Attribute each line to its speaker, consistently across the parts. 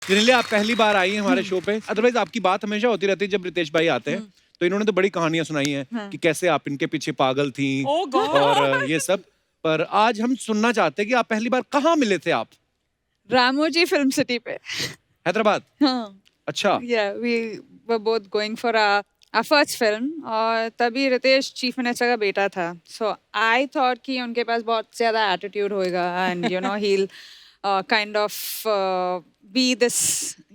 Speaker 1: जिन्हें आप पहली बार आई हैं हमारे शो पे, अदरवाइज आपकी बात हमेशा होती रहती है जब रितेश भाई आते हैं, तो इन्होंने तो बड़ी कहानियां सुनाई हैं कि कैसे आप इनके पीछे पागल थी
Speaker 2: Oh God!
Speaker 1: और ये सब। पर आज हम सुनना चाहते हैं कि आप पहली बार कहाँ मिले थे आप?
Speaker 3: रामोजी फिल्म सिटी पे.
Speaker 1: हैदराबाद?
Speaker 3: हाँ.
Speaker 1: अच्छा।
Speaker 3: Yeah, we were both going for our first film और तभी रितेश चीफ मिनिस्टर का बेटा था. So I thought कि उनके पास बहुत ज्यादा attitude होएगा and you know he'll kind of be this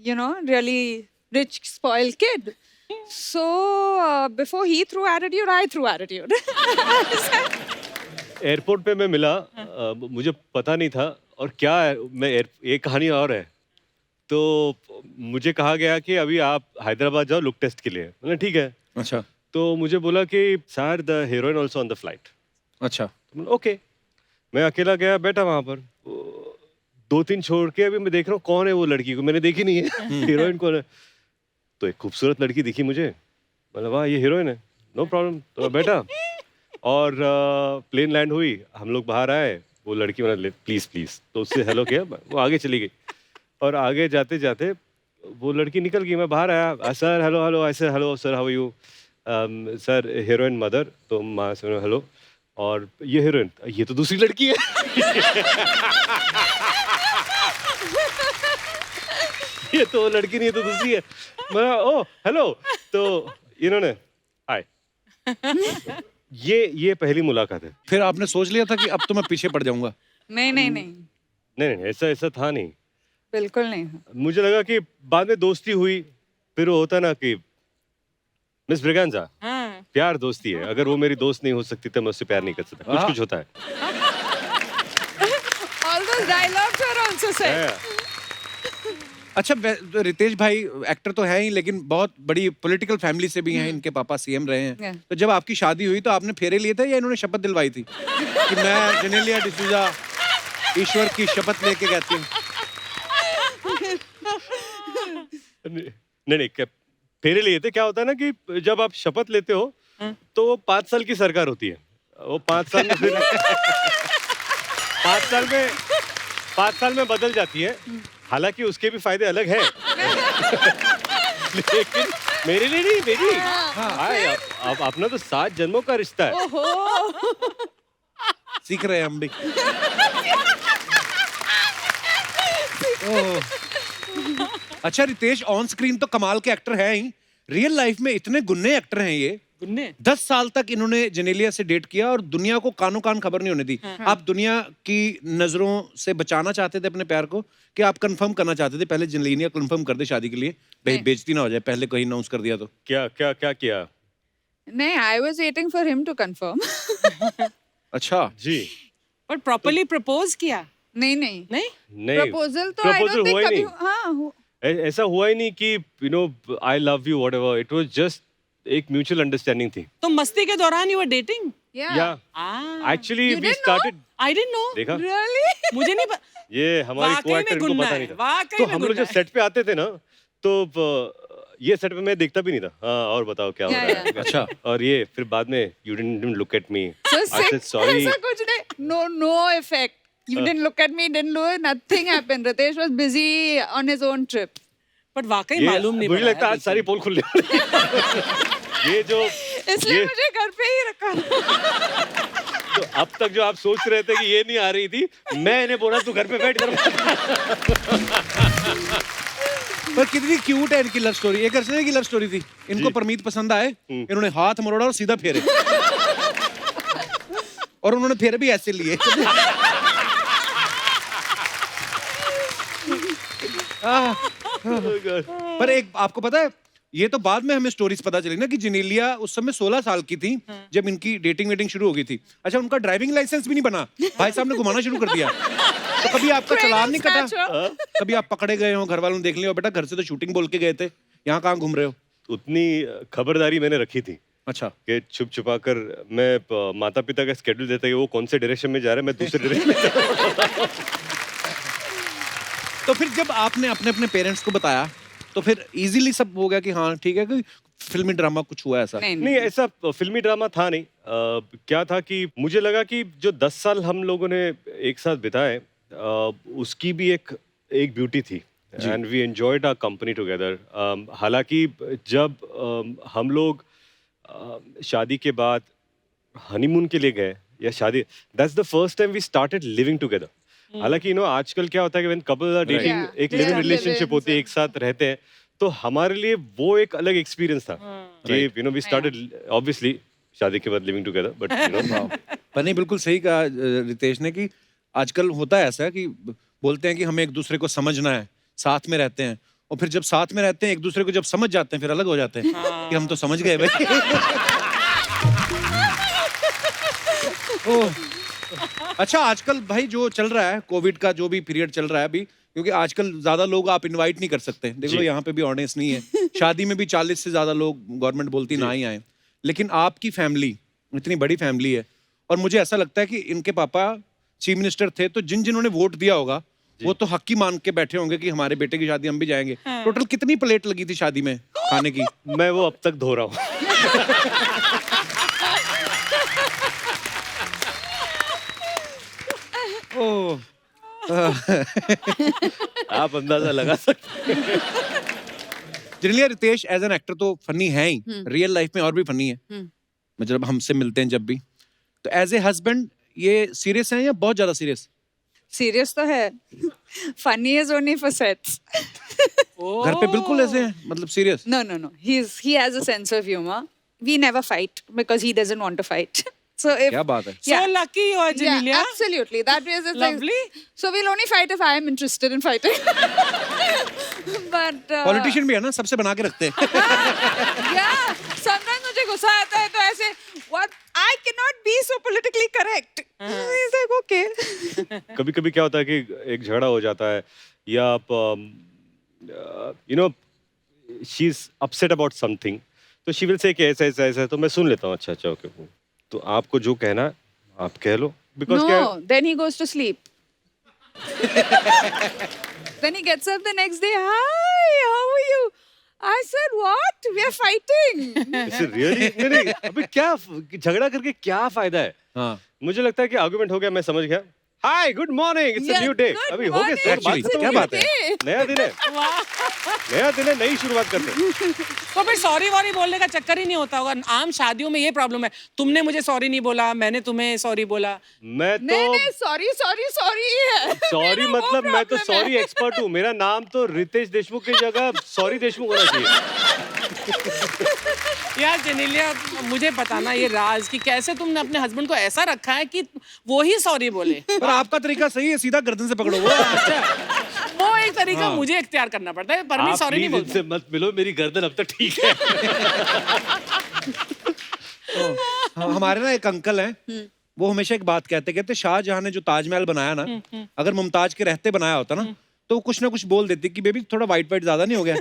Speaker 3: really rich spoiled kid. So before he threw attitude, I threw attitude.
Speaker 4: Airport पे मैं मिला, मुझे पता नहीं था और क्या है, एक कहानी और है। तो मुझे कहा गया कि अभी आप हैदराबाद जाओ लुक टेस्ट के लिए। मैंने ठीक है।
Speaker 1: अच्छा।
Speaker 4: तो मुझे बोला कि sir the heroine also on the flight.
Speaker 1: अच्छा।
Speaker 4: तो मैंने ओके। मैं अकेला गया, बैठा वहां पर, दो तीन छोड़ के अभी मैं देख रहा हूँ कौन है वो लड़की, को मैंने देखी नहीं है। हीरोइन कौन है? तो एक खूबसूरत लड़की दिखी मुझे, मतलब वाह ये हीरोइन है, नो प्रॉब्लम। तो मैं बैठा और प्लेन लैंड हुई, हम लोग बाहर आए, वो लड़की मैंने प्लीज प्लीज तो उससे हेलो किया, वो आगे चली गई और आगे जाते जाते वो लड़की निकल गई। मैं बाहर आया, सर हेलो हेलो, ऐसे hello sir how are you, sir heroine mother, तो माँ से हेलो, और ये हीरोइन, ये तो दूसरी लड़की है। ये तो वो लड़की नहीं है, तो दूसरी है। मैं ओ हेलो, तो इन्होंने हाय। ये पहली मुलाकात है।
Speaker 1: फिर आपने सोच लिया था कि अब तो मैं पीछे पड़ जाऊंगा?
Speaker 3: नहीं नहीं नहीं,
Speaker 4: नहीं नहीं, ऐसा था नहीं।
Speaker 3: बिल्कुल नहीं.
Speaker 4: मुझे लगा कि बाद में दोस्ती हुई, फिर वो होता ना कि मिस ब्रिगेंजा,
Speaker 2: हाँ.
Speaker 4: प्यार दोस्ती है, अगर वो मेरी दोस्त नहीं हो सकती तो मैं उससे प्यार नहीं कर सकता। कुछ कुछ होता है।
Speaker 3: All those dialogues were also said.
Speaker 1: अच्छा, रितेश भाई एक्टर तो है ही, लेकिन बहुत बड़ी पॉलिटिकल फैमिली से भी हैं, इनके पापा सीएम रहे हैं।
Speaker 3: Yeah.
Speaker 1: तो जब आपकी शादी हुई तो आपने फेरे लिए थे या इन्होंने शपथ दिलवाई थी कि मैं जेनेलिया डिसूजा ईश्वर की शपथ लेके कहती हूँ?
Speaker 4: नहीं, फेरे लिए थे। क्या होता है ना कि जब आप शपथ लेते हो तो वो 5 साल की सरकार होती है। वो 5 साल में फिर 5 साल में बदल जाती है। हालांकि उसके भी फायदे अलग हैं। लेकिन मेरे लिए नहीं, मेरी अब अपना तो 7 जन्मों का रिश्ता है।
Speaker 1: सीख रहे हैं हम भी। ओह। अच्छा, रितेश ऑन स्क्रीन तो कमाल के एक्टर हैं ही, रियल लाइफ में इतने गुन्ने एक्टर हैं ये।
Speaker 2: गुन्ने?
Speaker 1: 10 साल तक इन्होंने जेनेलिया से डेट किया और दुनिया को कानो कान खबर नहीं होने दी। आप दुनिया की नजरों से बचाना चाहते थे अपने प्यार को, कि आप कंफर्म करना चाहते थे पहले जेनेलिया कंफर्म कर दे शादी के लिए, भाई बेइज्जती ना हो जाए पहले कहीं अनाउंस कर दिया तो?
Speaker 4: क्या क्या क्या किया?
Speaker 3: नहीं, I was waiting for him to confirm.
Speaker 1: अच्छा
Speaker 4: जी।
Speaker 2: पर प्रॉपर्ली प्रपोज किया?
Speaker 3: नहीं नहीं
Speaker 2: नहीं?
Speaker 4: नहीं,
Speaker 3: प्रपोजल तो I
Speaker 4: proposal
Speaker 3: don't think
Speaker 4: हुआ ही
Speaker 3: कभी
Speaker 4: नहीं।
Speaker 3: हाँ
Speaker 4: ऐसा हुआ ही नहीं कि you know I love you whatever, it was just एक म्यूचुअल अंडरस्टैंडिंग थी।
Speaker 2: तो मस्ती के दौरान यू वर डेटिंग?
Speaker 4: या
Speaker 2: Ah,
Speaker 4: actually
Speaker 3: You
Speaker 4: we
Speaker 3: didn't
Speaker 4: started.
Speaker 2: I didn't know.
Speaker 4: देखा,
Speaker 3: really
Speaker 2: मुझे नहीं
Speaker 4: ये हमारे
Speaker 2: वाकई
Speaker 4: को एक्टर
Speaker 2: में
Speaker 4: को
Speaker 2: गुन्ना
Speaker 4: पता
Speaker 2: है,
Speaker 4: नहीं था।
Speaker 2: वाकई
Speaker 4: तो
Speaker 2: में
Speaker 4: हम लोग
Speaker 2: गुन्ना
Speaker 4: जब
Speaker 2: है।
Speaker 4: सेट पे आते थे ना, तो ये सेट पे मैं देखता भी नहीं था। हाँ, और बताओ क्या हो
Speaker 3: Yeah,
Speaker 4: रहा है।
Speaker 3: yeah.
Speaker 1: अच्छा।
Speaker 4: और ये फिर बाद में you didn't look at me,
Speaker 3: So
Speaker 4: I said
Speaker 3: sick,
Speaker 4: sorry.
Speaker 3: ऐसा कुछ नहीं, no effect. You didn't look at me, didn't do nothing happened. Ritesh was busy on his own trip.
Speaker 2: पर वाकई
Speaker 4: ये
Speaker 2: मालूम नहीं
Speaker 4: मुझे
Speaker 2: पड़ा
Speaker 4: लगता है
Speaker 2: है
Speaker 4: आज सारी पोल खुलने वाली है। ये जो
Speaker 3: इसलिए
Speaker 4: ये
Speaker 3: मुझे घर पे ही रखा.
Speaker 4: तो अब तक जो आप सोच रहे थे कि ये नहीं आ रही थी, मैं इन्हें बोला तू घर पे बैठ कर।
Speaker 1: पर कितनी क्यूट है इनकी लव स्टोरी। एक अर्चना की लव स्टोरी थी, इनको
Speaker 4: जी।
Speaker 1: परमीत पसंद आए, इन्होंने हाथ मरोड़ा और सीधा फेरे। और उन्होंने फेरे भी ऐसे लिए। पर एक आपको पता है, ये तो बाद में हमें स्टोरीज पता चली ना कि जेनेलिया उस समय 16 साल की थी जब इनकी डेटिंग वेटिंग शुरू हो गई थी। अच्छा, उनका ड्राइविंग लाइसेंस भी नहीं बना, भाई साहब ने घुमाना शुरू कर दिया। तो कभी आपका चालान नहीं कटा? कभी आप पकड़े गए हो, घर वालों ने देख लिया हो, बेटा घर से तो शूटिंग बोल के गए थे, यहाँ कहाँ घूम रहे हो?
Speaker 4: उतनी खबरदारी मैंने रखी थी
Speaker 1: अच्छा।
Speaker 4: कि छुप छुपा कर मैं माता पिता का स्केड्यूल देता कि वो कौन से डायरेक्शन में जा रहे हैं, मैं दूसरे डायरेक्शन में जा रहा हूं।
Speaker 1: तो फिर जब आपने अपने अपने पेरेंट्स को बताया तो फिर इजीली सब हो गया कि हाँ ठीक है, कोई फिल्मी ड्रामा कुछ हुआ ऐसा?
Speaker 4: नहीं, ऐसा फिल्मी ड्रामा था नहीं। क्या था कि मुझे लगा कि जो 10 साल हम लोगों ने एक साथ बिताए, उसकी भी एक ब्यूटी थी। And we enjoyed our company together. हालांकि जब हम लोग शादी के बाद हनीमून के लिए गए या शादी, that's the first time we started living together. हालांकि आजकल क्या होता है कि when couple are dating,
Speaker 3: Yeah.
Speaker 4: एक live in
Speaker 3: Yeah,
Speaker 4: relationship
Speaker 3: live-ins
Speaker 4: होती है, एक साथ रहते हैं, तो हमारे लिए वो एक अलग एक्सपीरियंस था कि वी स्टार्टेड ऑब्वियसली शादी के बाद लिविंग टुगेदर, बट
Speaker 1: पर नहीं, बिल्कुल सही कहा रितेश ने कि आजकल होता है ऐसा कि बोलते हैं कि हमें एक दूसरे को समझना है, साथ में रहते हैं, और फिर जब साथ में रहते हैं एक दूसरे को जब समझ जाते हैं फिर अलग हो जाते हैं कि हम तो समझ गए भाई। ओह, अच्छा आजकल भाई जो चल रहा है, कोविड का जो भी पीरियड चल रहा है अभी, क्योंकि आजकल ज्यादा लोग आप इनवाइट नहीं कर सकते, देख लो
Speaker 4: जी।
Speaker 1: यहाँ पे भी ऑडियंस नहीं है, शादी में भी 40 से ज्यादा लोग गवर्नमेंट बोलती ना ही आए, लेकिन आपकी फैमिली इतनी बड़ी फैमिली है, और मुझे ऐसा लगता है कि इनके पापा चीफ मिनिस्टर थे, तो जिन्होंने वोट दिया होगा वो तो हक ही मान के बैठे होंगे कि हमारे बेटे की शादी हम भी जाएंगे। टोटल कितनी प्लेट लगी थी शादी में खाने की?
Speaker 4: मैं वो अब तक धो रहा हूँ।
Speaker 1: ओह,
Speaker 4: आप अंदाजा लगा सकते हैं।
Speaker 1: जिनलिया रितेश एज एन एक्टर तो फनी है ही, रियल लाइफ में और भी फनी है, मतलब हमसे मिलते हैं जब भी, तो एज ए हस्बैंड ये सीरियस है या बहुत ज्यादा सीरियस?
Speaker 3: सीरियस तो है, funny is only for sets.
Speaker 1: घर पे बिल्कुल ऐसे हैं, मतलब serious?
Speaker 3: No, no, no. He has a sense of humor. We never fight because he doesn't want to fight. So if
Speaker 1: क्या बात है?
Speaker 2: So lucky you are,
Speaker 3: yeah,
Speaker 2: Janelia.
Speaker 3: absolutely. That is it's like-
Speaker 2: Lovely.
Speaker 3: So we'll only fight if I am interested in fighting. But
Speaker 1: politician भी है ना, सबसे बना के रखते हैं।
Speaker 3: yeah, sometimes मुझे गुस्सा आता है तो ऐसे what I cannot be so politically correct. He's like okay.
Speaker 4: कभी कभी क्या होता है कि एक झगड़ा हो जाता है, या आप she is upset about something, तो शी विल से कि ऐसा ऐसा ऐसा, तो मैं सुन लेता हूँ, अच्छा अच्छा ओके, तो आपको जो कहना है आप कह लो, बिकॉज क्या
Speaker 3: No, then he goes to sleep. Then he gets up the next day. Hi, how are you? I said, what? We are fighting.
Speaker 4: Really नहीं, अभी क्या झगड़ा करके क्या फायदा है?
Speaker 1: हाँ,
Speaker 4: मुझे लगता है कि आर्गुमेंट हो गया, मैं समझ गया, hi good morning, it's a
Speaker 3: Yeah,
Speaker 4: new day,
Speaker 3: good
Speaker 4: अभी हो गया सर,
Speaker 1: Actually,
Speaker 4: बात खत्म
Speaker 1: क्या
Speaker 4: हो गई।
Speaker 1: बात है?
Speaker 4: नया दिन है, नया दिन है, नई शुरुआत करते हैं।
Speaker 2: तो फिर सॉरी वॉरी बोलने का चक्कर ही नहीं होता होगा। आम शादियों में ये प्रॉब्लम है, तुमने मुझे सॉरी नहीं बोला, मैंने तुम्हें सॉरी बोला।
Speaker 4: मैं
Speaker 3: नहीं
Speaker 4: तो
Speaker 3: नहीं sorry है।
Speaker 4: सॉरी
Speaker 3: मेरा वो
Speaker 4: मतलब मैं तो
Speaker 3: problem है।
Speaker 4: सॉरी एक्सपर्ट हूँ, मेरा नाम तो रितेश देशमुख की जगह सॉरी देशमुख होना चाहिए।
Speaker 2: यार जेनेलिया, मुझे बताना ये राज कि कैसे तुमने अपने हस्बैंड को ऐसा रखा है कि वो ही सॉरी बोले।
Speaker 1: पर आपका तरीका सही है, सीधा गर्दन से पकड़ो वो अच्छा है।
Speaker 2: वो एक तरीका मुझे इख्तियार करना पड़ता है, परमीत
Speaker 4: आप
Speaker 2: सॉरी नहीं
Speaker 4: प्लीज
Speaker 2: बोलते।
Speaker 4: इनसे मत मिलो, मेरी गर्दन अब तक ठीक है।
Speaker 1: हमारे ना एक अंकल हैं, वो हमेशा एक बात कहते शाहजहां ने जो ताजमहल बनाया ना, अगर मुमताज के रहते बनाया होता ना, तो वो कुछ ना कुछ बोल देती कि बेबी थोड़ा वाइट वाइट ज्यादा नहीं हो गया।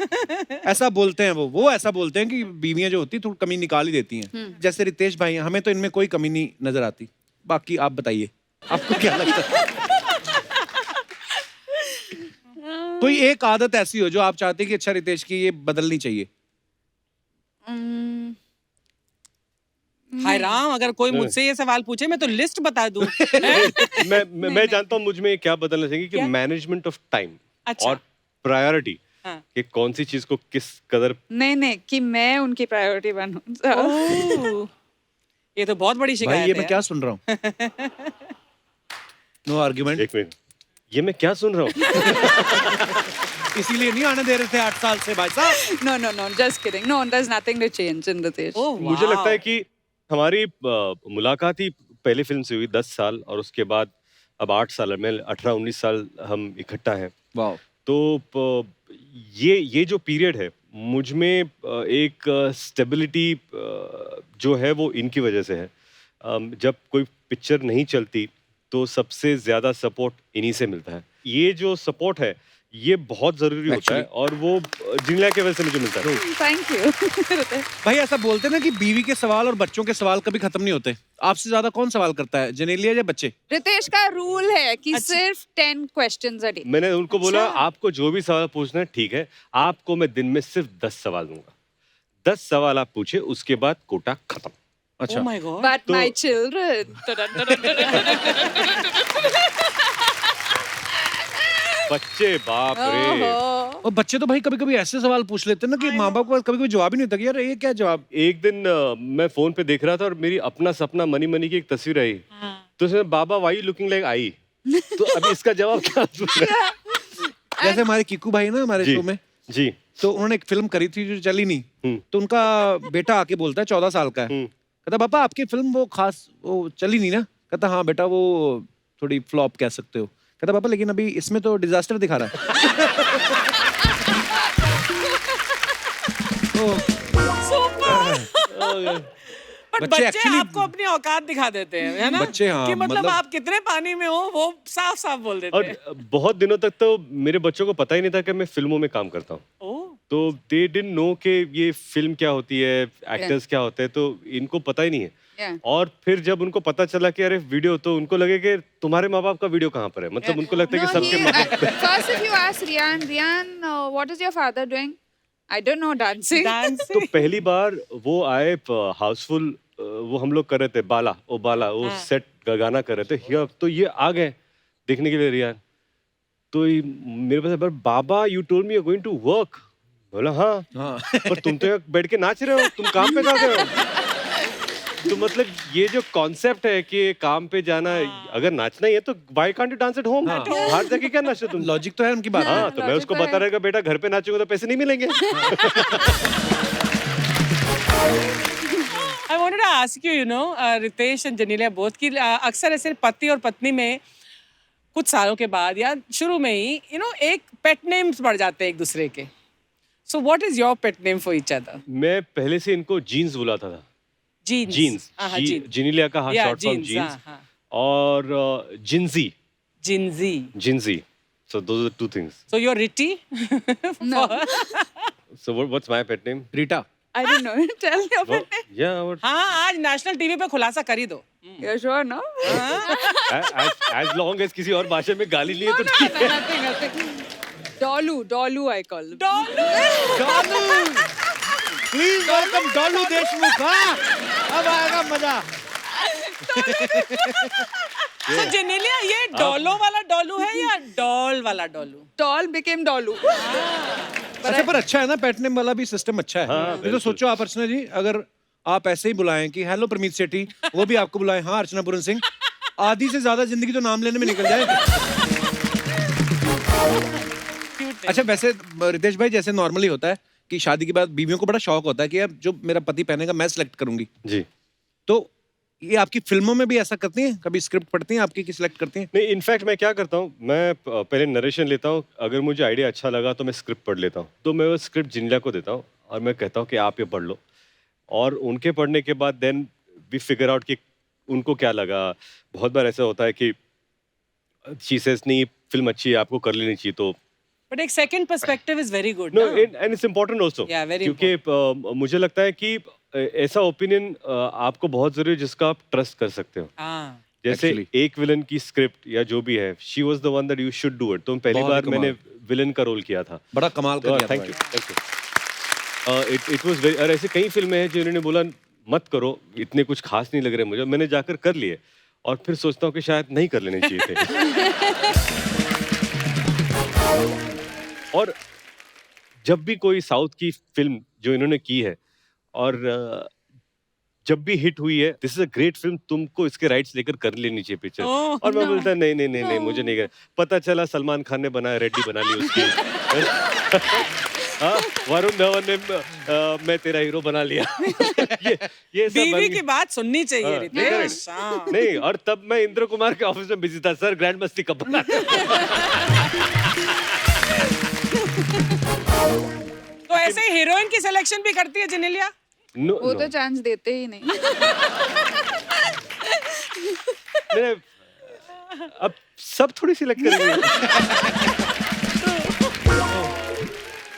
Speaker 1: ऐसा बोलते हैं वो ऐसा बोलते हैं कि बीवियां जो होती थोड़ी कमी निकाल ही देती हैं। जैसे रितेश भाई हैं, हमें तो इनमें कोई कमी नहीं नजर आती। बाकी आप बताइए, आपको क्या लगता है? कोई एक आदत ऐसी हो जो आप चाहते हैं कि अच्छा रितेश की ये बदलनी चाहिए?
Speaker 2: हाय राम, अगर कोई मुझसे ये सवाल पूछे मैं तो लिस्ट बता दूं।
Speaker 4: मैं जानता हूँ मुझ में क्या बदलना चाहिए कि
Speaker 2: क्या?
Speaker 4: मैनेजमेंट ऑफ टाइम
Speaker 2: अच्छा।
Speaker 4: और प्रायोरिटी,
Speaker 2: हाँ।
Speaker 4: कि कौन सी चीज को किस कदर।
Speaker 3: नहीं कि मैं उनकी प्रायोरिटी बनूं।
Speaker 2: ओह, ये तो बहुत बड़ी
Speaker 1: भाई
Speaker 2: शिकायत
Speaker 1: ये
Speaker 2: है।
Speaker 1: मैं क्या सुन रहा हूँ? No argument.
Speaker 4: एक मिनट, ये मैं क्या सुन रहा हूँ?
Speaker 1: इसीलिए नहीं आने दे रहे थे 8 साल से भाई साहब।
Speaker 3: No, just kidding. No, there's nothing to change in Ritesh.
Speaker 2: ओह,
Speaker 4: मुझे लगता है
Speaker 2: वाह।
Speaker 4: कि हमारी मुलाकात ही पहली फिल्म से हुई 10 साल, और उसके बाद अब 8 साल में 18-19 साल हम इकट्ठा हैं।
Speaker 1: वाह,
Speaker 4: तो ये जो पीरियड है मुझ में एक स्टेबिलिटी जो है वो इनकी वजह से है। जब कोई पिक्चर नहीं चलती तो सबसे ज्यादा सपोर्ट इन्हीं से मिलता है। ये जो सपोर्ट है ये बहुत जरूरी होता है, और वो जिंगला की वजह से मुझे मिलता है।
Speaker 3: Thank you. Ritesh.
Speaker 1: भाई ऐसा बोलते हैं ना कि बीवी के सवाल और बच्चों के सवाल कभी खत्म नहीं होते। आपसे ज्यादा कौन सवाल करता है, जेनेलिया या बच्चे?
Speaker 3: रितेश का रूल है कि सिर्फ 10 questions a day.
Speaker 4: मैंने उनको बोला
Speaker 2: अच्छा।
Speaker 4: आपको जो भी सवाल पूछना है ठीक है, आपको मैं दिन में सिर्फ 10 सवाल दूंगा। 10 सवाल आप पूछे, उसके बाद कोटा खत्म।
Speaker 1: अच्छा,
Speaker 2: Oh my God.
Speaker 3: But my children.
Speaker 4: बच्चे बाप रे।
Speaker 3: ओहो।
Speaker 1: और बच्चे तो भाई कभी कभी ऐसे सवाल पूछ लेते हैं ना कि माँ बाप को कभी कभी जवाब ही नहीं होता कि यार ये क्या जवाब।
Speaker 4: एक दिन मैं फोन पे देख रहा था और मेरी अपना सपना मनी मनी की एक तस्वीर आई, तो उसमें बाबा वाई लुकिंग लाइक आई, तो अभी इसका जवाब क्या दूँ?
Speaker 1: जैसे हमारे किकू भाई ना हमारे
Speaker 4: जी
Speaker 1: शो में,
Speaker 4: जी
Speaker 1: तो उन्होंने एक फिल्म करी थी जो चली नहीं, तो उनका बेटा आके बोलता है 14 साल का है, कहता पापा आपकी फिल्म वो खास वो चली नहीं ना, कहता हाँ बेटा वो थोड़ी फ्लॉप कह सकते हो, कहता पापा लेकिन अभी इसमें तो डिजास्टर दिखा रहा है।
Speaker 2: बट
Speaker 1: बच्चे
Speaker 2: बच्चे
Speaker 1: actually-
Speaker 2: आपको अपनी औकात दिखा देते हैं, है ना?
Speaker 1: बच्चे, हाँ,
Speaker 2: कि मतलब
Speaker 1: मतलब-
Speaker 2: आप कितने पानी में हो वो साफ साफ बोल देते हैं।
Speaker 4: और बहुत दिनों तक तो मेरे बच्चों को पता ही नहीं था कि मैं फिल्मों में काम करता हूँ,
Speaker 2: ओह,
Speaker 4: तो दे डिडंट नो कि ये फिल्म क्या होती है, एक्टर्स क्या होते हैं, तो इनको पता ही नहीं है।
Speaker 3: Yeah.
Speaker 4: और फिर जब उनको पता चला कि अरे वीडियो, तो उनको लगे कि तुम्हारे माँ बाप का वीडियो कहाँ पर है, मतलब उनको लगता है कि सबके माँ बाप।
Speaker 3: First, if you ask Rian, what is your father doing? I don't know, dancing.
Speaker 2: Dancing.
Speaker 4: तो पहली बार वो आए हाउसफुल, वो हम लोग कर रहे थे बाला वो सेट गाना कर रहे थे, तो ये आ गए देखने के लिए रियान, तो मेरे पास बाबा you told me you are going to work, बोला हाँ पर तुम तो यहाँ बैठ के नाच रहे हो, तुम काम पे जा रहे हो। तो मतलब ये जो कॉन्सेप्ट है कि काम पे जाना, अगर नाचना ही है तो why can't you dance at home, बाहर जाके क्या नाचो तुम।
Speaker 1: लॉजिक तो है उनकी बात में।
Speaker 4: हाँ, तो मैं
Speaker 3: logic
Speaker 4: उसको
Speaker 3: तो है।
Speaker 4: बता रहेगा बेटा घर पे नाचोगे तो पैसे नहीं मिलेंगे।
Speaker 2: I wanted to ask you, you know, Ritesh and जनीलिया both की अक्सर ऐसे पति और पत्नी में कुछ सालों के बाद या शुरू में ही एक पेट नेम्स बढ़ जाते हैं एक दूसरे के। So what is your pet name for each other?
Speaker 4: मैं पहले से इनको जीन्स बुलाता था।
Speaker 2: Jeans.
Speaker 4: जीन्स,
Speaker 2: हाँ, jeans.
Speaker 4: जिनीलिया का
Speaker 2: Yeah,
Speaker 4: short form
Speaker 2: jeans,
Speaker 4: Jeans,
Speaker 2: हाँ, हाँ.
Speaker 4: और Gingee,
Speaker 2: Jinsy.
Speaker 4: Gingee, so those are two things.
Speaker 2: So you're Ritti?
Speaker 3: No.
Speaker 4: So what's my pet name?
Speaker 1: Rita.
Speaker 3: I don't know. Tell your
Speaker 4: Well, yeah, what,
Speaker 2: हाँ, आज national TV पे खुलासा कर ही दो।
Speaker 3: You're sure, no?
Speaker 4: as long as किसी और भाषा में गाली लिए तो
Speaker 3: No,
Speaker 4: ठीक है।
Speaker 3: nothing. Dolu, I call him.
Speaker 1: Dolu, please welcome Dolu Deshmukh. हाँ, अब आएगा मजा।
Speaker 2: तो जेनेलिया ये डॉलो वाला डॉलू है या डॉल वाला डॉलू?
Speaker 3: Doll became Dolu.
Speaker 1: अच्छा पर अच्छा है ना, पेट नेम वाला भी सिस्टम अच्छा है।
Speaker 4: हाँ,
Speaker 1: ये तो सोचो आप अर्चना जी, अगर आप ऐसे ही बुलाएं कि हेलो प्रमीत सेठी, वो भी आपको बुलाएं हाँ अर्चना पूरन सिंह, आधी से ज्यादा जिंदगी तो नाम लेने में निकल जाए। अच्छा वैसे रितेश भाई, जैसे नॉर्मली होता है कि शादी के बाद बीवियों को बड़ा शौक होता है कि यार जो मेरा पति पहनेगा मैं सिलेक्ट करूंगी,
Speaker 4: जी,
Speaker 1: तो ये आपकी फिल्मों में भी ऐसा करती हैं? कभी स्क्रिप्ट पढ़ती हैं आपकी कि सिलेक्ट करती हैं?
Speaker 4: नहीं, इनफैक्ट मैं क्या करता हूँ, मैं पहले नरेशन लेता हूँ, अगर मुझे आइडिया अच्छा लगा तो मैं स्क्रिप्ट पढ़ लेता हूँ, तो मैं वो स्क्रिप्ट जिनीलिया को देता हूँ और मैं कहता हूँ कि आप ये पढ़ लो, और उनके पढ़ने के बाद देन वी फिगर आउट कि उनको क्या लगा। बहुत बार ऐसा होता है कि शी सेज नहीं फिल्म अच्छी है, आपको कर लेनी चाहिए, तो
Speaker 2: बट एक second perspective is very good
Speaker 4: no,
Speaker 2: ना?
Speaker 4: And it's important also,
Speaker 2: Yeah, very
Speaker 4: क्योंकि मुझे लगता है कि ऐसा ओपिनियन आपको बहुत जरूरी है जिसका आप ट्रस्ट कर सकते हो।
Speaker 2: हाँ,
Speaker 4: जैसे
Speaker 1: Actually.
Speaker 4: एक विलन की स्क्रिप्ट या जो भी है, she was the one that you should do it, तो पहली
Speaker 1: बहुत
Speaker 4: बार
Speaker 1: कमाल।
Speaker 4: मैंने विलन का रोल किया था।
Speaker 1: बड़ा कमाल कर लिया
Speaker 4: thank you, thank you. It was very, और ऐसे कई फिल्में हैं जो इन्होंने बोला मत करो, इतने कुछ खास नहीं लग रहे मुझे, मैंने जाकर कर लिए और फिर सोचता हूँ कि शायद नहीं कर लेने चाहिए थे। और जब भी कोई साउथ की फिल्म जो इन्होंने की है और जब भी हिट हुई है, this is a great film, तुमको इसके राइट्स लेकर कर लेनी चाहिए पिक्चर।
Speaker 2: Oh,
Speaker 4: और मैं बोलता नहीं नहीं नहीं नहीं, मुझे नहीं कर। पता चला सलमान खान ने बनाया, रेड्डी बना ली उसकी। हाँ, वरुण धवन ने मैं तेरा हीरो बना लिया। ये सब
Speaker 2: बीवी
Speaker 4: बन
Speaker 2: की बात सुननी चाहिए
Speaker 4: हाँ,
Speaker 2: रितेश। हाँ।
Speaker 4: नहीं, और तब मैं इंद्र कुमार के ऑफिस में बिजी था, सर ग्रैंड मस्ती कब बना?
Speaker 2: तो ऐसे ही हीरोइन की सिलेक्शन भी करती है जेनेलिया?
Speaker 4: नो,
Speaker 3: वो
Speaker 4: नो।
Speaker 3: तो चांस देते ही नहीं।
Speaker 4: मैं अब सब थोड़ी सिलेक्ट करेंगे।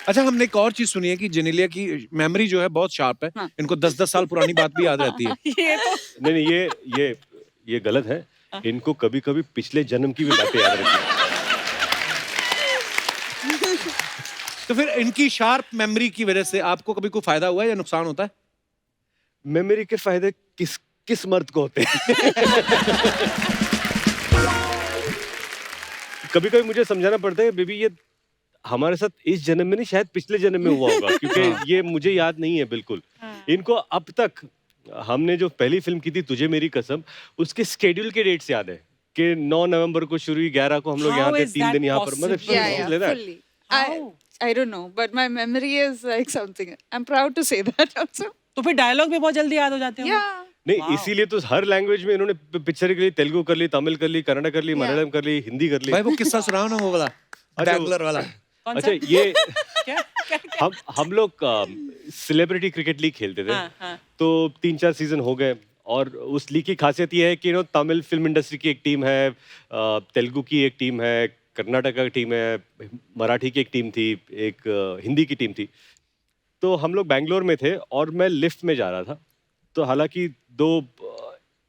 Speaker 1: अच्छा हमने एक और चीज सुनी है कि जेनेलिया की मेमोरी जो है बहुत शार्प है।
Speaker 3: हाँ।
Speaker 1: इनको 10-10 साल पुरानी बात भी याद रहती है।
Speaker 2: ये तो
Speaker 4: नहीं, ये गलत है। इनको कभी कभी पिछले जन्म की भी बातें याद रहती है।
Speaker 1: तो फिर इनकी शार्प मेमोरी की वजह से आपको कभी कोई फायदा हुआ है या नुकसान होता है?
Speaker 4: मेमोरी के फायदे किस मर्द को होते हैं? कभी कभी मुझे समझाना पड़ता है बेबी ये हमारे साथ इस जन्म में नहीं शायद पिछले जन्म में हुआ होगा क्योंकि ये मुझे याद नहीं है बिल्कुल। इनको अब तक हमने जो पहली फिल्म की थी तुझे मेरी कसम उसके स्केड्यूल के डेट्स याद है कि 9 नवंबर को शुरू हुई 11 को हम लोग
Speaker 2: How
Speaker 4: यहाँ थे
Speaker 2: is
Speaker 4: 3
Speaker 2: that
Speaker 4: दिन यहाँ पर
Speaker 2: possible?
Speaker 3: Yeah, fully. I don't know, but my memory is like something. I'm proud to say that also.
Speaker 2: तो फिर डायलॉग भी बहुत जल्दी याद हो जाते हैं
Speaker 3: Yeah.
Speaker 4: नहीं इसीलिए तो हर लैंग्वेज में इन्होंने पिक्चर के लिए तेलुगु कर ली, तमिल कर ली, कन्नड़ कर ली, मलयालम कर ली, हिंदी कर ली।
Speaker 1: भाई वो किस्सा सुनाओ ना वो वाला बैंगलोर वाला।
Speaker 2: कौन
Speaker 4: अच्छा
Speaker 2: सा?
Speaker 4: ये
Speaker 2: क्या क्या
Speaker 4: हम लोग सेलिब्रिटी क्रिकेट लीग खेलते थे
Speaker 2: हाँ।
Speaker 4: तो 3-4 सीजन हो गए और उस लीग की खासियत ये है कि तमिल फिल्म इंडस्ट्री की एक टीम है, तेलुगु की एक टीम है, कर्नाटका की टीम है, मराठी की एक टीम थी, एक हिंदी की टीम थी। तो हम लोग बैंगलोर में थे और मैं लिफ्ट में जा रहा था तो हालांकि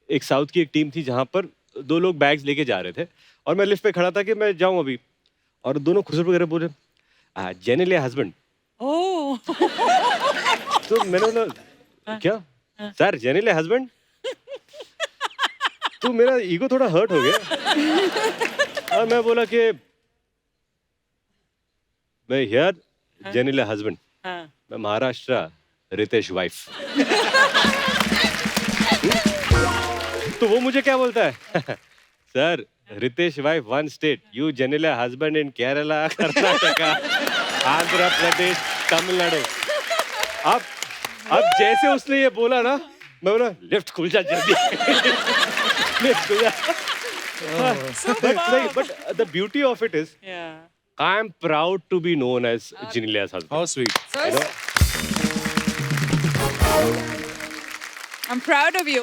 Speaker 4: एक साउथ की एक टीम थी जहाँ पर 2 लोग बैग्स लेके जा रहे थे और मैं लिफ्ट पे खड़ा था कि मैं जाऊँ अभी और दोनों खुसर वगैरह बोले जेनेलिया हस्बैंड।
Speaker 2: ओह
Speaker 4: तो मैंने बोला क्या सर जेनेलिया हस्बैंड? तो मेरा ईगो थोड़ा हर्ट हो गया और मैं बोला कि मैं हियर जेनेलिया हस्बैंड,
Speaker 2: हाँ।
Speaker 4: मैं महाराष्ट्र रितेश वाइफ। तो वो मुझे क्या बोलता है sir Ritesh wife 1 state, you Genelia husband in Kerala, Karnataka, Andhra Pradesh, Tamil Nadu. अब जैसे उसने ये बोला ना मैं बोला लिफ्ट खुल जा जल्दी लिफ्ट खुल जा। But the beauty of it is
Speaker 2: Yeah.
Speaker 4: I am proud to be known as Genelia's husband.
Speaker 1: How sweet.
Speaker 3: So I'm proud of you.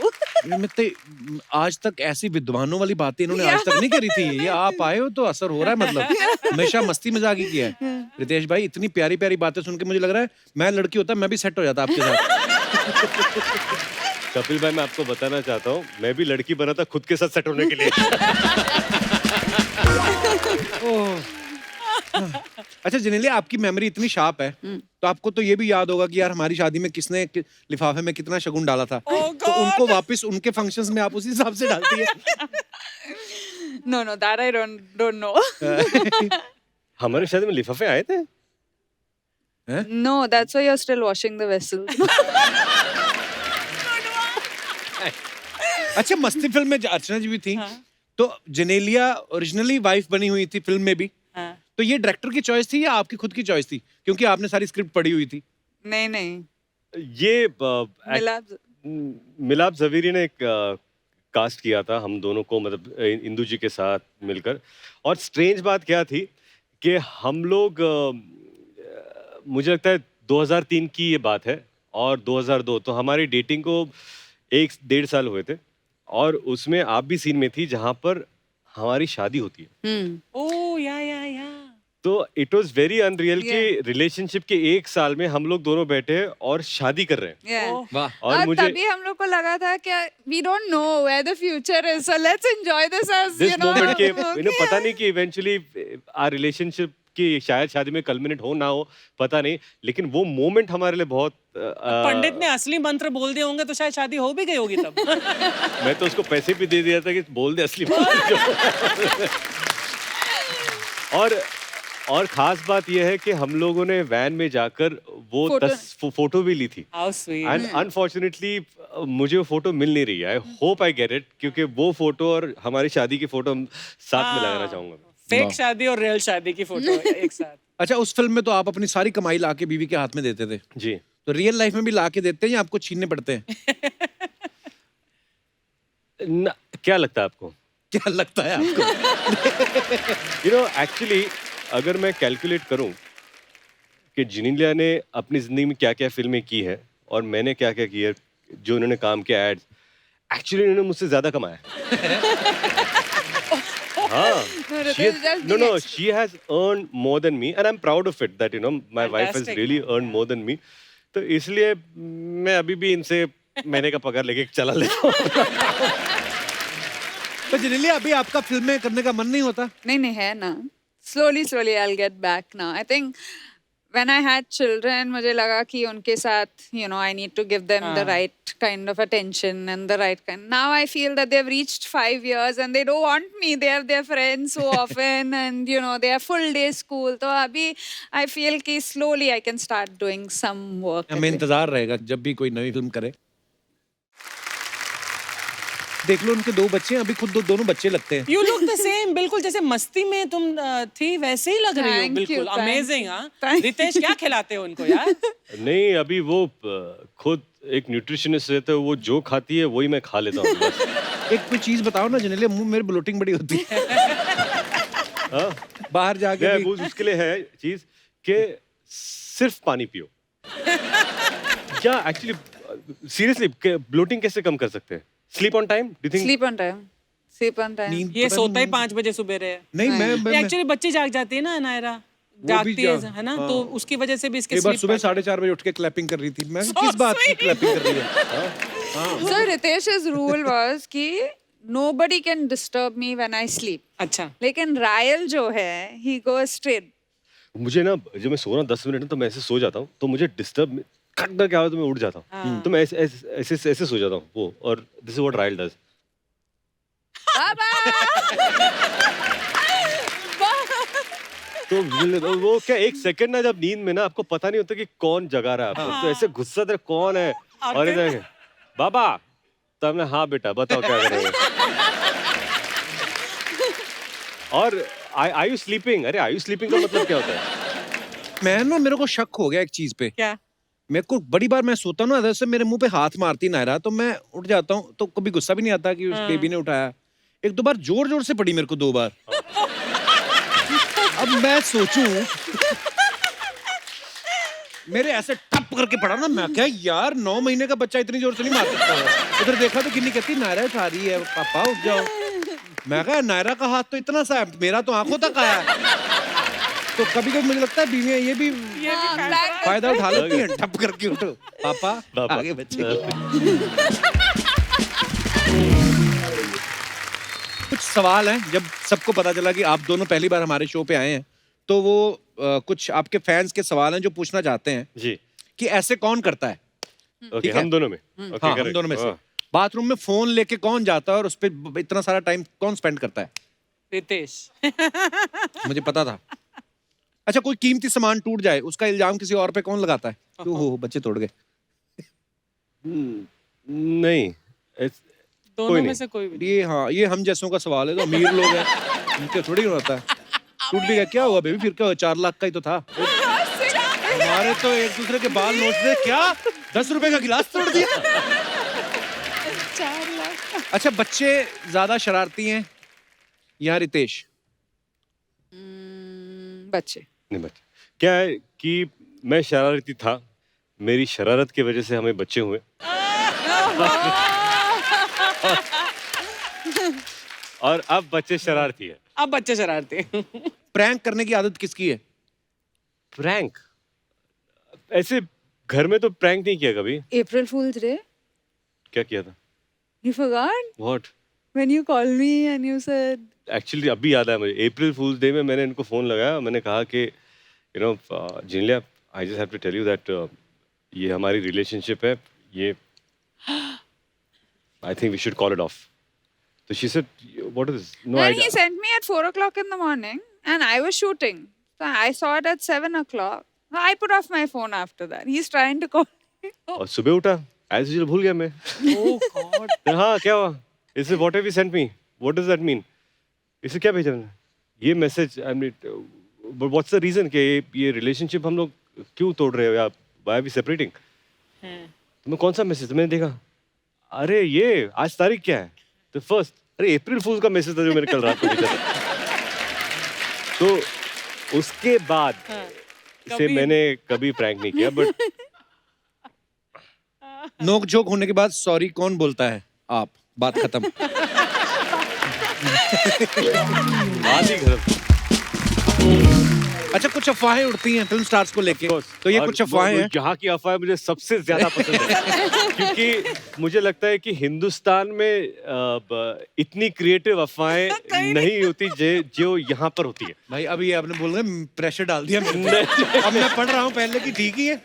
Speaker 1: आज तक ऐसी विद्वानों वाली बातें इन्होंने आज तक नहीं करी थी। ये आप आए हो तो असर हो रहा है, मतलब हमेशा मस्ती मजाक ही किया है। रितेश भाई इतनी प्यारी प्यारी बातें सुन के मुझे लग रहा है मैं लड़की होता मैं भी सेट हो जाता आपके साथ।
Speaker 4: कपिल भाई मैं आपको बताना चाहता हूँ मैं भी लड़की बना था खुद के साथ सेट होने के लिए।
Speaker 1: अच्छा जेनेलिया आपकी मेमोरी इतनी शार्प है तो आपको तो ये भी याद होगा कि यार हमारी शादी में किसने लिफाफे में कितना शगुन डाला था। तो उनको वापस उनके फंक्शंस में आप उसी हिसाब से डालती है।
Speaker 3: No, that I don't know.
Speaker 4: हमारे शादी में लिफाफे आए थे?
Speaker 3: No, that's why you're still washing the vessel.
Speaker 1: अच्छा मस्ती फिल्म में अर्चना जी भी थी तो जेनेलिया ओरिजिनली वाइफ बनी हुई थी फिल्म में भी,
Speaker 2: हाँ।
Speaker 1: तो ये डायरेक्टर की चॉइस थी या आपकी खुद की चॉइस थी क्योंकि आपने सारी स्क्रिप्ट पढ़ी हुई थी?
Speaker 3: नहीं.
Speaker 4: ये
Speaker 3: मिलाप
Speaker 4: मिलाप जवेरी ने एक कास्ट किया था हम दोनों को, मतलब इंदु जी के साथ मिलकर। और स्ट्रेंज बात क्या थी कि हम लोग मुझे लगता है 2003 की ये बात है और 2002 तो हमारी डेटिंग को 1-1.5 साल हुए थे और उसमें आप भी सीन में थी जहां पर हमारी शादी होती है।
Speaker 2: ओह या
Speaker 4: तो इट वाज वेरी अनरियल कि रिलेशनशिप के 1 साल में हम लोग दोनों बैठे हैं और शादी कर रहे हैं।
Speaker 3: Yeah.
Speaker 1: वाह।
Speaker 4: और मुझे
Speaker 3: तभी हम लोग को लगा था कि we don't know where the future is, so let's enjoy this as
Speaker 4: this moment के
Speaker 3: okay.
Speaker 4: पता नहीं कि इवेंचुअली आर रिलेशनशिप की शायद शादी में कल्मिनेट हो ना हो पता नहीं, लेकिन वो मोमेंट हमारे लिए बहुत
Speaker 2: पंडित ने असली मंत्र बोल दिए होंगे तो शायद शादी हो भी गई होगी तब।
Speaker 4: मैं तो उसको पैसे भी दे दिया था कि बोल दे असली मंत्र। और खास बात यह है कि हम लोगों ने वैन में जाकर वो फोटो भी ली थी।
Speaker 2: How sweet.
Speaker 4: एंड अनफॉर्चुनेटली मुझे वो फोटो मिल नहीं रही है। I hope I get it क्योंकि वो फोटो और हमारी शादी की फोटो साथ में लगाना चाहूंगा।
Speaker 2: फेक शादी और रियल शादी की फोटो एक साथ।
Speaker 1: अच्छा उस फिल्म में तो आप अपनी सारी कमाई ला के बीवी के हाथ में देते थे,
Speaker 4: जी।
Speaker 1: तो रियल लाइफ में भी ला के देते हैं या आपको छीनने पड़ते हैं?
Speaker 4: क्या लगता है आपको?
Speaker 1: क्या लगता है आपको?
Speaker 4: एक्चुअली अगर मैं कैलकुलेट करूं कि जेनेलिया ने अपनी जिंदगी में क्या क्या फिल्में की है और मैंने क्या क्या किया, जो उन्होंने काम किया एड्स, एक्चुअली उन्होंने मुझसे ज्यादा कमाया। हाँ, she has earned more than me and I'm proud of it that my wife has
Speaker 2: Fantastic.
Speaker 4: really earned more than me. तो इसलिए मैं अभी भी इनसे महीने का पगार लेके चला लेता हूँ।
Speaker 1: तो जेनेलिया अभी आपका फिल्में करने का मन नहीं होता?
Speaker 3: नहीं है ना. Slowly I'll get back now. I think when I had children, मुझे लगा कि उनके साथ, you know, I need to give them the right kind of attention and the right kind. Now I feel that they've reached 5 years and they don't want me. They have their friends so often, and you know, they are full day school. तो अभी I feel कि slowly I can start doing some work.
Speaker 1: हमें इंतजार रहेगा जब भी कोई नई फिल्म करे। देख लो उनके 2 बच्चे हैं, अभी खुद दोनों बच्चे लगते हैं।
Speaker 2: You look the same, बिल्कुल जैसे मस्ती में तुम थी वैसे ही लग रही हो,
Speaker 3: Thank you,
Speaker 2: बिल्कुल
Speaker 3: thank
Speaker 2: अमेजिंग।
Speaker 3: you,
Speaker 2: हाँ,
Speaker 3: thank
Speaker 2: रितेश क्या खिलाते हो उनको यार?
Speaker 4: नहीं, अभी वो खुद एक न्यूट्रिशनिस्ट रहते हैं, वो जो खाती है वही मैं खा लेता हूँ बस।
Speaker 1: एक कोई चीज बताओ ना जेनेलिया, मुंह मेरे ब्लोटिंग बड़ी होती है।
Speaker 4: हाँ?
Speaker 1: बाहर जाके
Speaker 4: मैं
Speaker 1: भी-
Speaker 4: वो उसके लिए है चीज कि सिर्फ पानी पियो। क्या एक्चुअली सीरियसली ब्लोटिंग कैसे कम कर सकते हैं? Sleep on time, do you think?
Speaker 3: Sleep on time. Sleep on time.
Speaker 1: नींद
Speaker 2: ये
Speaker 1: पता
Speaker 2: सोता ही
Speaker 1: नहीं-
Speaker 2: 5 बजे सुबह रहे।
Speaker 1: नहीं मैं
Speaker 2: एक्चुअली बच्ची जाग जाती है ना नायरा,
Speaker 1: भी
Speaker 2: जागती है
Speaker 1: जाग-
Speaker 2: ना,
Speaker 1: हाँ।
Speaker 2: तो उसकी वजह से भी इसके
Speaker 1: एक बार
Speaker 2: sleep
Speaker 1: सुबह
Speaker 2: pattern-
Speaker 1: 4:30 बजे उठ के क्लैपिंग कर रही थी। मैं
Speaker 2: So
Speaker 1: किस बात की
Speaker 2: sweet.
Speaker 1: क्लैपिंग कर रही है?
Speaker 3: So Ritesh's rule was कि nobody can disturb me when I sleep.
Speaker 2: अच्छा,
Speaker 3: लेकिन रायल जो है, he goes straight.
Speaker 4: मुझे ना जब मैं सो रहा हूँ 10 मिनट में तो मैं ऐसे सो जाता हूँ, तो मुझे डिस्टर्ब खट कर क्या हो तो मैं उठ जाता हूँ, तो मैं ऐसे ऐसे ऐसे ऐसे सो जाता हूँ वो। और this is what royal does. तो वो क्या एक सेकंड ना जब नींद में ना आपको पता नहीं होता कि कौन जगा रहा है आपको, तो ऐसे गुस्सा दे कौन है, और इधर बाबा, तो हमने हाँ बेटा बताओ क्या करेंगे। और आई यू स्लीपिंग, अरे आई यू स्लीपिंग का मतलब क्या होता है?
Speaker 1: मैं ना मेरे को शक हो गया एक चीज पे।
Speaker 2: क्या?
Speaker 1: मेरे को बड़ी बार मैं सोता हूँ ना, जैसे मेरे मुंह पे हाथ मारती नायरा, तो मैं उठ जाता हूँ, तो कभी गुस्सा भी नहीं आता कि उस बेबी ने उठाया। 1-2 बार जोर जोर से पड़ी मेरे को, 2 बार। अब मैं सोचूं, मेरे ऐसे टप करके पड़ा ना, मैं क्या यार 9 महीने का बच्चा इतनी जोर से नहीं मार सकता है। उधर देखा तो किन्नी कहती नायरा उठा रही है, पापा उठ जाओ। मैं कहा नायरा का हाथ तो इतना सा है, मेरा तो आंखों तक आया है। तो कभी कभी मुझे लगता है बीवियां ये भी फायदा उठा लेती हैं, टप करके उठो पापा आगे बच्चे। कुछ सवाल हैं, जब सबको पता चला कि आप दोनों पहली बार हमारे शो पे आए हैं, तो वो कुछ आपके फैंस के सवाल हैं जो पूछना चाहते हैं
Speaker 4: जी
Speaker 1: कि ऐसे कौन करता है।
Speaker 4: ओके,
Speaker 1: ठीक है?
Speaker 4: हम दोनों में। Okay,
Speaker 1: हाँ, हम
Speaker 4: correct.
Speaker 1: दोनों में से
Speaker 4: हाँ।
Speaker 1: बाथरूम में फोन लेके कौन जाता है और उस पर इतना सारा टाइम कौन स्पेंड करता है?
Speaker 2: रितेश।
Speaker 1: मुझे पता था। अच्छा, कोई कीमती सामान टूट जाए, उसका इल्जाम किसी और पे कौन लगाता है? हो बच्चे तोड़ गए।
Speaker 4: नहीं,
Speaker 2: दोनों
Speaker 4: कोई
Speaker 2: में
Speaker 4: नहीं।
Speaker 2: से कोई भी।
Speaker 1: ये हाँ, ये हम जैसों का सवाल है, तो अमीर लोग हैं, उनके थोड़ी होता है। टूट भी गया, क्या हुआ बेबी, फिर क्या हुआ, 4 लाख का ही तो था। हमारे तो एक दूसरे के बाल नोचते, क्या 10 रुपए का गिलास तोड़ दिया।
Speaker 2: 4 लाख।
Speaker 1: अच्छा, बच्चे ज्यादा शरारती हैं या रितेश?
Speaker 3: बच्चे।
Speaker 4: नहीं बच्चे। क्या है कि मैं शरारती था, मेरी शरारत की वजह से हमें बच्चे हुए। और अब बच्चे शरारती है।
Speaker 2: अब बच्चे शरारती हैं।
Speaker 1: प्रैंक करने की आदत किसकी है?
Speaker 4: प्रैंक ऐसे घर में तो प्रैंक नहीं किया कभी।
Speaker 3: April Fool's Day?
Speaker 4: क्या किया था?
Speaker 3: You forgot?
Speaker 4: What?
Speaker 3: When you called me and you said,
Speaker 4: actually अभी याद आया मुझे, अप्रैल फूल्स डे में मैंने इनको फोन लगाया, मैंने कहा कि you know Genelia, I just have to tell you that ये हमारी रिलेशनशिप है, ये I think we should call it off. तो she said what is this? No
Speaker 3: then he sent me at 4 o'clock in the morning and I was shooting. So I saw it at 7 o'clock. I put off my phone after that. He's trying to call me.
Speaker 4: और सुबह उठा as usual भूल गया मैं।
Speaker 2: Oh God.
Speaker 4: हाँ क्या हुआ? इसे what have you sent me? What does that mean? इसे क्या भेजा मैंने? ये message I mean what's the reason कि ये रिलेशनशिप हम लोग क्यों तोड़ रहे हो या व्हाई आर वी सेपरेटिंग? तो मैं कौन सा मैसेज मैंने देखा, अरे ये आज तारीख क्या है? तो फर्स्ट, अरे अप्रैल फूल का मैसेज था जो मैंने कल रात को भेजा था। तो उसके बाद से
Speaker 2: कभी-
Speaker 4: मैंने कभी प्रैंक नहीं किया, बट
Speaker 1: नोक झोंक होने के बाद सॉरी कौन बोलता है? आप। बात खत्म।
Speaker 4: बात ही खत्म।
Speaker 1: अच्छा, कुछ अफवाहें उड़ती हैं फिल्म स्टार्स को लेके, तो ये
Speaker 4: और
Speaker 1: कुछ अफवाहें हैं।
Speaker 4: यहाँ की अफवाहें मुझे सबसे ज्यादा पसंद है क्योंकि मुझे लगता है कि हिंदुस्तान में इतनी क्रिएटिव अफवाहें नहीं होती जो यहाँ पर होती है।
Speaker 1: भाई अभी आपने बोल रहे प्रेशर डाल दिया मेरे पे। अब मैं पढ़ रहा हूँ पहले की ठीक ही है।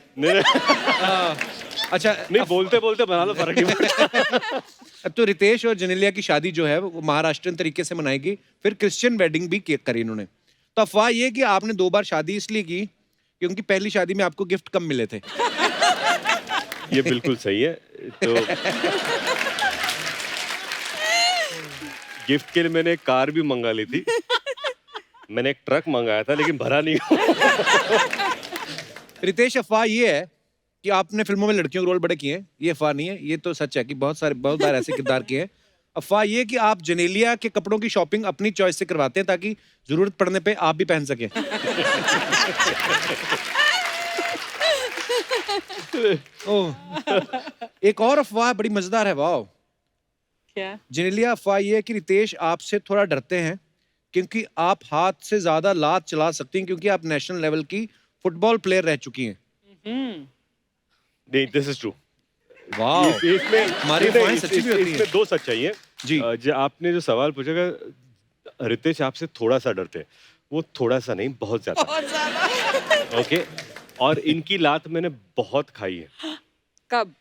Speaker 1: अच्छा
Speaker 4: नहीं, बोलते बोलते बना लो, फर्क नहीं पड़ता।
Speaker 1: अब तो रितेश और जेनेलिया की शादी जो है वो महाराष्ट्रन तरीके से मनाएगी, फिर क्रिश्चियन वेडिंग भी करी इन्होंने। तो अफवाह ये कि आपने 2 बार शादी इसलिए की क्योंकि पहली शादी में आपको गिफ्ट कम मिले थे।
Speaker 4: ये बिल्कुल सही है। तो गिफ्ट के लिए मैंने एक कार भी मंगा ली थी। मैंने एक ट्रक मंगाया था लेकिन भरा नहीं।
Speaker 1: रितेश, अफवाह ये है कि आपने फिल्मों में लड़कियों के रोल बड़े किए हैं, ये अफवाह नहीं है, ये तो सच है कि बहुत बार ऐसे किरदार किए हैं। अफवाह ये कि आप जेनेलिया के कपड़ों की शॉपिंग अपनी चॉइस से करवाते हैं ताकि जरूरत पड़ने पे आप भी पहन सके। ओह, एक और अफवाह बड़ी मजेदार है। वाह,
Speaker 2: क्या?
Speaker 1: जेनेलिया, अफवाह ये है कि रितेश आपसे थोड़ा डरते हैं क्योंकि आप हाथ से ज्यादा लात चला सकती हैं क्योंकि आप नेशनल लेवल की फुटबॉल प्लेयर रह चुकी हैं।
Speaker 4: नहीं, दिस इज ट्रू।
Speaker 1: वाह,
Speaker 4: इसमें
Speaker 1: हमारी अफवाहें सच्ची भी होती हैं।
Speaker 4: इसमें 2 सच्चाई है
Speaker 1: जी।
Speaker 4: जो आपने जो सवाल पूछा कि रितेश आपसे थोड़ा सा डरते हैं, वो थोड़ा सा नहीं, बहुत ज्यादा। ओके, और इनकी लात मैंने बहुत खाई है।
Speaker 3: कब?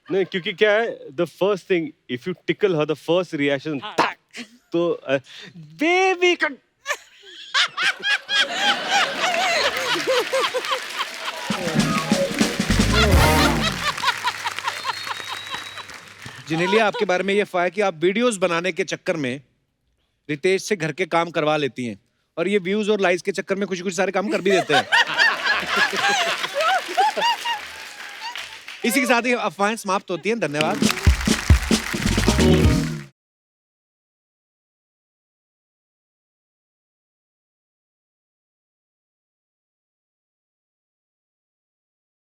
Speaker 4: नहीं, क्योंकि क्या है, the first thing, if you tackle her, the first reaction तो बेबी का।
Speaker 1: जिनेलिया, आपके बारे में ये अफवाह है कि आप वीडियोस बनाने के चक्कर में रितेश से घर के काम करवा लेती हैं और ये व्यूज और लाइक्स के चक्कर में कुछ सारे काम कर भी देते हैं। इसी के साथ ही अफवाहें समाप्त होती हैं। धन्यवाद।